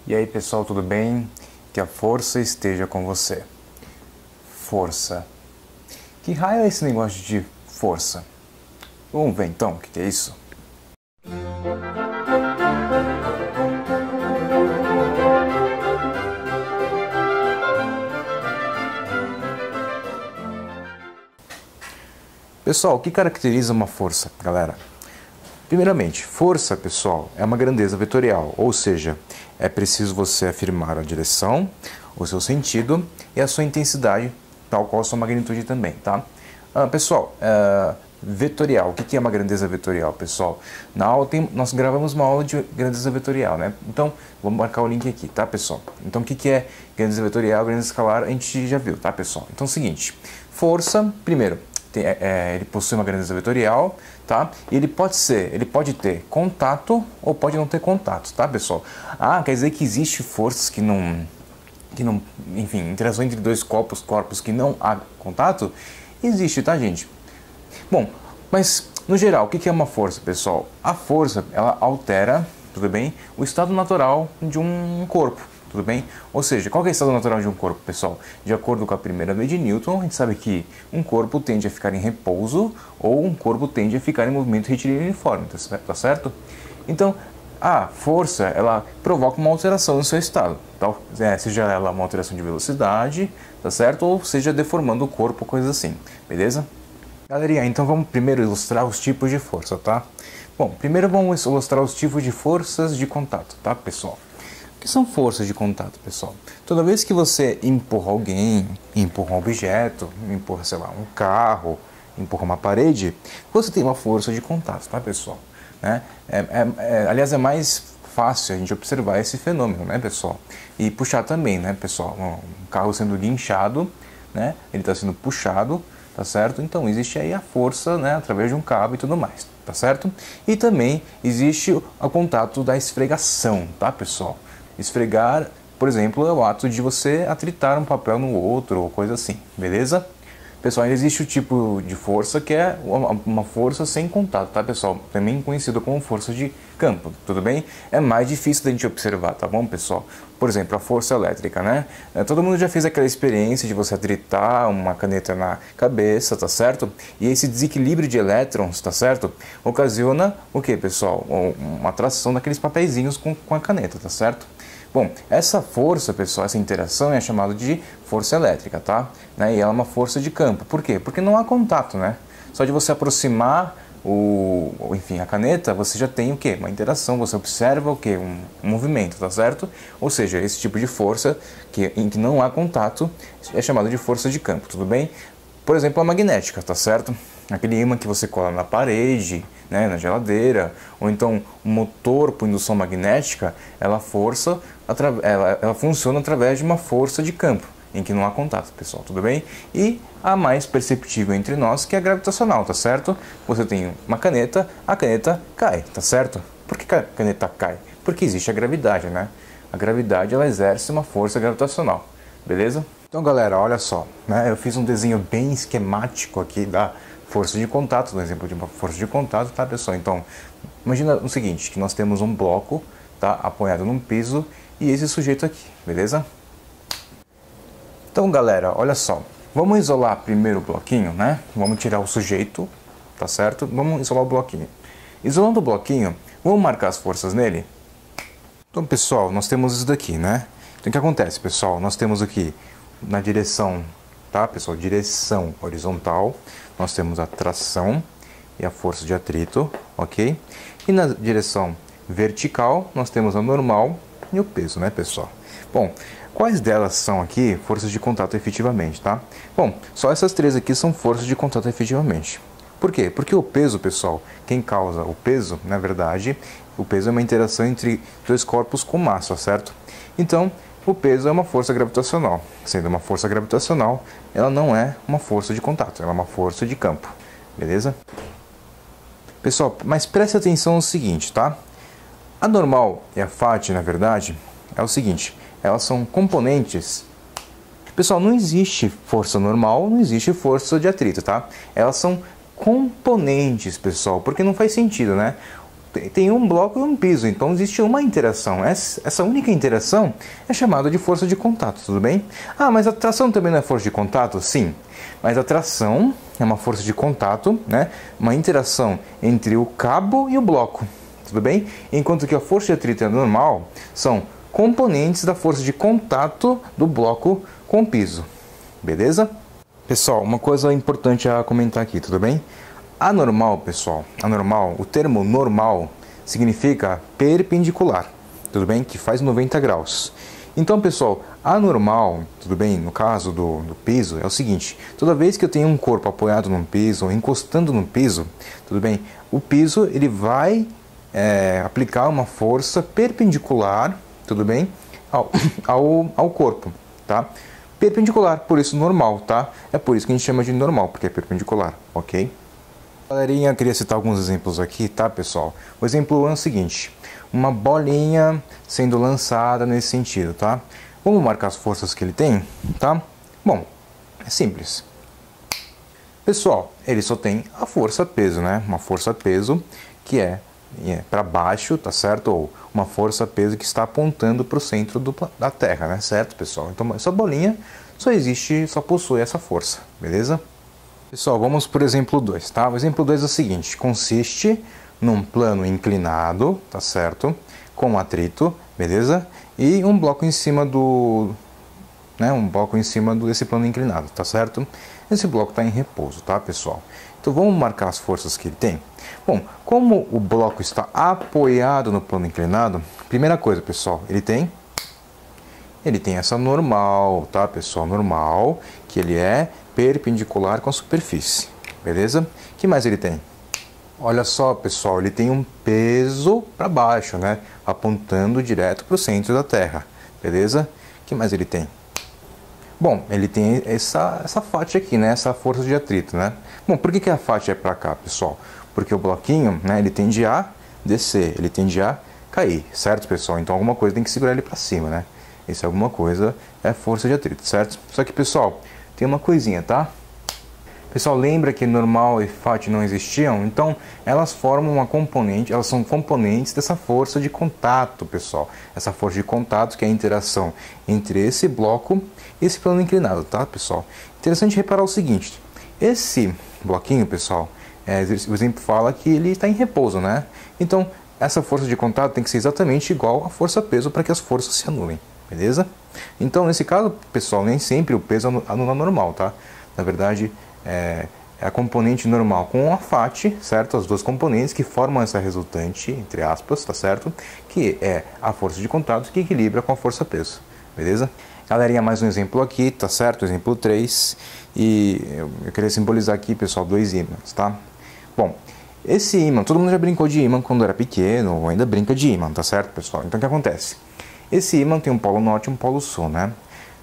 E aí pessoal, tudo bem? Que a força esteja com você. Força. Que raio é esse negócio de força? Vamos ver então o que é isso? Pessoal, o que caracteriza uma força, galera? Primeiramente, força, pessoal, é uma grandeza vetorial, ou seja, é preciso você afirmar a direção, o seu sentido e a sua intensidade, tal qual a sua magnitude também, tá? Pessoal, vetorial, o que é uma grandeza vetorial, pessoal? Na aula nós gravamos uma aula de grandeza vetorial, né? Então, vamos marcar o link aqui, tá, pessoal? Então, o que é grandeza vetorial, grandeza escalar, a gente já viu, tá, pessoal? Então, é o seguinte, força, primeiro, ele possui uma grandeza vetorial, tá? E ele pode ter contato ou pode não ter contato, tá, pessoal? Quer dizer que existe forças que não, enfim, interação entre dois corpos que não há contato? Existe, tá, gente? Bom, mas no geral, o que é uma força, pessoal? A força, ela altera, tudo bem, o estado natural de um corpo. Tudo bem? Ou seja, qual é o estado natural de um corpo, pessoal? De acordo com a primeira lei de Newton, a gente sabe que um corpo tende a ficar em repouso ou um corpo tende a ficar em movimento retilíneo uniforme, tá certo? Então, a força, ela provoca uma alteração no seu estado, tá? Seja ela uma alteração de velocidade, tá certo? Ou seja, deformando o corpo, coisa assim, beleza? Galerinha, então vamos primeiro ilustrar os tipos de força, tá? Bom, primeiro vamos ilustrar os tipos de forças de contato, tá, pessoal? O que são forças de contato, pessoal? Toda vez que você empurra alguém, empurra um objeto, empurra, sei lá, um carro, empurra uma parede, você tem uma força de contato, tá, pessoal? Aliás, é mais fácil a gente observar esse fenômeno, né, pessoal? E puxar também, né, pessoal? Um carro sendo guinchado, né? Ele está sendo puxado, tá certo? Então, existe aí a força, né, através de um cabo e tudo mais, tá certo? E também existe o contato da esfregação, tá, pessoal? Esfregar, por exemplo, é o ato de você atritar um papel no outro ou coisa assim, beleza? Pessoal, ainda existe o tipo de força que é uma força sem contato, tá, pessoal? Também conhecido como força de campo, tudo bem? É mais difícil da gente observar, tá bom, pessoal? Por exemplo, a força elétrica, né? Todo mundo já fez aquela experiência de você atritar uma caneta na cabeça, tá certo? E esse desequilíbrio de elétrons, tá certo? Ocasiona o que, pessoal? Uma atração daqueles papeizinhos com a caneta, tá certo? Bom, essa força, pessoal, essa interação é chamada de força elétrica, tá? E ela é uma força de campo. Por quê? Porque não há contato, né? Só de você aproximar a caneta, você já tem o quê? Uma interação, você observa o quê? Um movimento, tá certo? Ou seja, esse tipo de força em que não há contato é chamada de força de campo, tudo bem? Por exemplo, a magnética, tá certo? Aquele ímã que você cola na parede, né, na geladeira, ou então um motor por indução magnética, ela funciona através de uma força de campo, em que não há contato, pessoal, tudo bem? E a mais perceptível entre nós, que é a gravitacional, tá certo? Você tem uma caneta, a caneta cai, tá certo? Por que a caneta cai? Porque existe a gravidade, né? A gravidade, ela exerce uma força gravitacional, beleza? Então, galera, olha só, né? Eu fiz um desenho bem esquemático aqui da força de contato, um exemplo de uma força de contato, tá, pessoal? Então, imagina o seguinte, que nós temos um bloco, tá, apoiado num piso e esse sujeito aqui, beleza? Então, galera, olha só, vamos isolar primeiro o bloquinho, né? Vamos tirar o sujeito, tá certo? Vamos isolar o bloquinho. Isolando o bloquinho, vamos marcar as forças nele? Então, pessoal, nós temos isso daqui, né? Então, o que acontece, pessoal? Nós temos aqui na direção, tá, pessoal? Direção horizontal, nós temos a tração e a força de atrito, ok? E na direção vertical, nós temos a normal e o peso, né, pessoal? Bom, quais delas são aqui forças de contato efetivamente, tá? Bom, só essas três aqui são forças de contato efetivamente. Por quê? Porque o peso, pessoal, quem causa o peso, na verdade, o peso é uma interação entre dois corpos com massa, certo? Então, o peso é uma força gravitacional. Sendo uma força gravitacional, ela não é uma força de contato, ela é uma força de campo, beleza? Pessoal, mas preste atenção no seguinte, tá? A normal e a fat, na verdade, é o seguinte, elas são componentes. Pessoal, não existe força normal, não existe força de atrito, tá? Elas são componentes, pessoal, porque não faz sentido, né? tem um bloco e um piso, então existe uma interação. Essa única interação é chamada de força de contato, tudo bem? Ah, mas a tração também não é força de contato? Sim, mas a tração é uma força de contato, né? Uma interação entre o cabo e o bloco, tudo bem? Enquanto que a força de atrito é normal, são componentes da força de contato do bloco com o piso, beleza? Pessoal, uma coisa importante a comentar aqui, tudo bem? Anormal, pessoal, anormal, o termo normal significa perpendicular, tudo bem? Que faz 90 graus. Então, pessoal, anormal, tudo bem? No caso do piso, é o seguinte: toda vez que eu tenho um corpo apoiado num piso, ou encostando no piso, tudo bem? O piso, ele vai aplicar uma força perpendicular, tudo bem? Ao corpo, tá? Perpendicular, por isso normal, tá? É por isso que a gente chama de normal, porque é perpendicular, ok? Galerinha, eu queria citar alguns exemplos aqui, tá, pessoal? O exemplo é o seguinte: uma bolinha sendo lançada nesse sentido, tá? Vamos marcar as forças que ele tem, tá? Bom, é simples. Pessoal, ele só tem a força-peso, né? Uma força-peso que é para baixo, tá certo? Ou uma força-peso que está apontando para o centro da Terra, né? Certo, pessoal? Então, essa bolinha só possui essa força, beleza? Pessoal, vamos por exemplo 2, tá? O exemplo 2 é o seguinte: consiste num plano inclinado, tá certo? Com atrito, beleza? E um bloco em cima desse plano inclinado, tá certo? Esse bloco está em repouso, tá, pessoal? Então vamos marcar as forças que ele tem. Bom, como o bloco está apoiado no plano inclinado, primeira coisa, pessoal, ele tem essa normal, tá, pessoal? Normal, que ele é perpendicular com a superfície, beleza? Que mais ele tem? Olha só, pessoal, ele tem um peso para baixo, né? Apontando direto para o centro da Terra, beleza? Que mais ele tem? Bom, ele tem essa faixa aqui, né? Essa força de atrito, né? Bom, por que a faixa é para cá, pessoal? Porque o bloquinho, né? Ele tende a descer, ele tende a cair, certo, pessoal? Então alguma coisa tem que segurar ele para cima, né? Esse alguma coisa é força de atrito, certo? Só que, pessoal, tem uma coisinha, tá? Pessoal, lembra que normal e FAT não existiam? Então, elas formam uma componente, elas são componentes dessa força de contato, pessoal. Essa força de contato que é a interação entre esse bloco e esse plano inclinado, tá, pessoal? Interessante reparar o seguinte: esse bloquinho, pessoal, o exemplo fala que ele está em repouso, né? Então, essa força de contato tem que ser exatamente igual à força-peso para que as forças se anulem, beleza? Então, nesse caso, pessoal, nem sempre o peso anula normal, tá? Na verdade, é a componente normal com a FAT, certo? As duas componentes que formam essa resultante, entre aspas, tá certo? Que é a força de contato que equilibra com a força-peso, beleza? Galerinha, mais um exemplo aqui, tá certo? Exemplo 3. E eu queria simbolizar aqui, pessoal, 2 ímãs, tá? Bom, esse ímã, todo mundo já brincou de ímã quando era pequeno, ou ainda brinca de ímã, tá certo, pessoal? Então, o que acontece? Esse ímã tem um polo norte e um polo sul, né?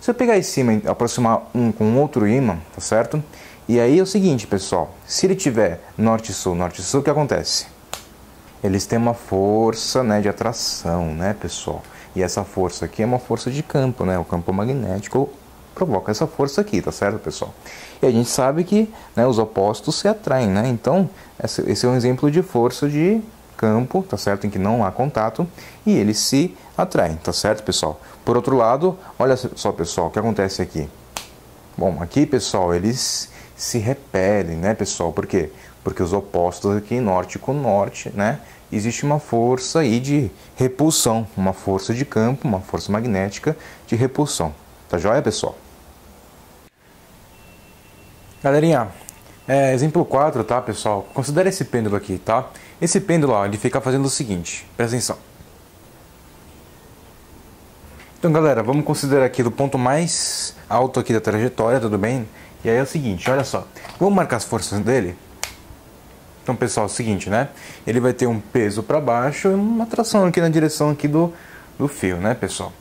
Se eu pegar esse ímã e aproximar um com outro ímã, tá certo? E aí é o seguinte, pessoal, se ele tiver norte-sul, o que acontece? Eles têm uma força, né, de atração, né, pessoal? E essa força aqui é uma força de campo, né? O campo magnético provoca essa força aqui, tá certo, pessoal? E a gente sabe que, né, os opostos se atraem, né? Então, esse é um exemplo de força de campo, tá certo? Em que não há contato e eles se atraem, tá certo, pessoal? Por outro lado, olha só, pessoal, o que acontece aqui? Bom, aqui, pessoal, eles se repelem, né, pessoal? Por quê? Porque os opostos aqui, norte com norte, né? Existe uma força aí de repulsão, uma força de campo, uma força magnética de repulsão. Tá joia, pessoal? Galerinha, exemplo 4, tá, pessoal? Considera esse pêndulo aqui, tá? Esse pêndulo, ó, ele fica fazendo o seguinte, presta atenção. Então, galera, vamos considerar aqui do ponto mais alto aqui da trajetória, tudo bem? E aí é o seguinte, olha só, vamos marcar as forças dele? Então, pessoal, é o seguinte, né? Ele vai ter um peso para baixo e uma tração aqui na direção aqui do fio, né, pessoal?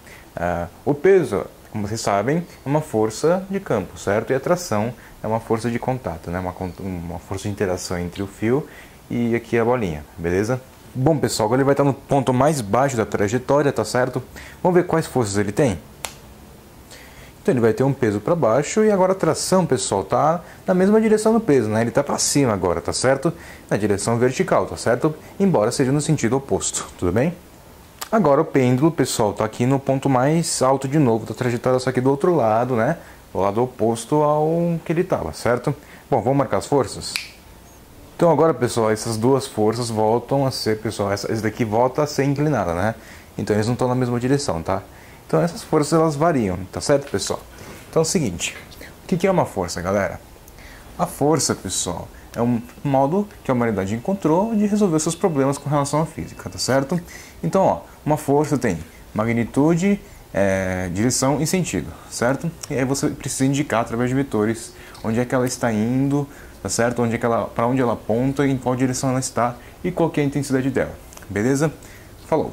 O peso, como vocês sabem, é uma força de campo, certo? E a tração é uma força de contato, né? Uma força de interação entre o fio e aqui a bolinha, beleza? Bom, pessoal, agora ele vai estar no ponto mais baixo da trajetória, tá certo? Vamos ver quais forças ele tem? Então ele vai ter um peso para baixo e agora a tração, pessoal, tá na mesma direção do peso, né? Ele tá para cima agora, tá certo? Na direção vertical, tá certo? Embora seja no sentido oposto, tudo bem? Agora o pêndulo, pessoal, tá aqui no ponto mais alto de novo da trajetória, só que do outro lado, né? Do lado oposto ao que ele estava, certo? Bom, vamos marcar as forças? Então agora, pessoal, essas duas forças voltam a ser, pessoal, essa daqui volta a ser inclinada, né? Então eles não estão na mesma direção, tá? Então essas forças, elas variam, tá certo, pessoal? Então é o seguinte, o que é uma força, galera? A força, pessoal, é um modo que a humanidade encontrou de resolver seus problemas com relação à física, tá certo? Então, ó, uma força tem magnitude, direção e sentido, certo? E aí você precisa indicar através de vetores onde é que ela está indo, tá certo? Para onde ela aponta, em qual direção ela está e qual que é a intensidade dela, beleza? Falou!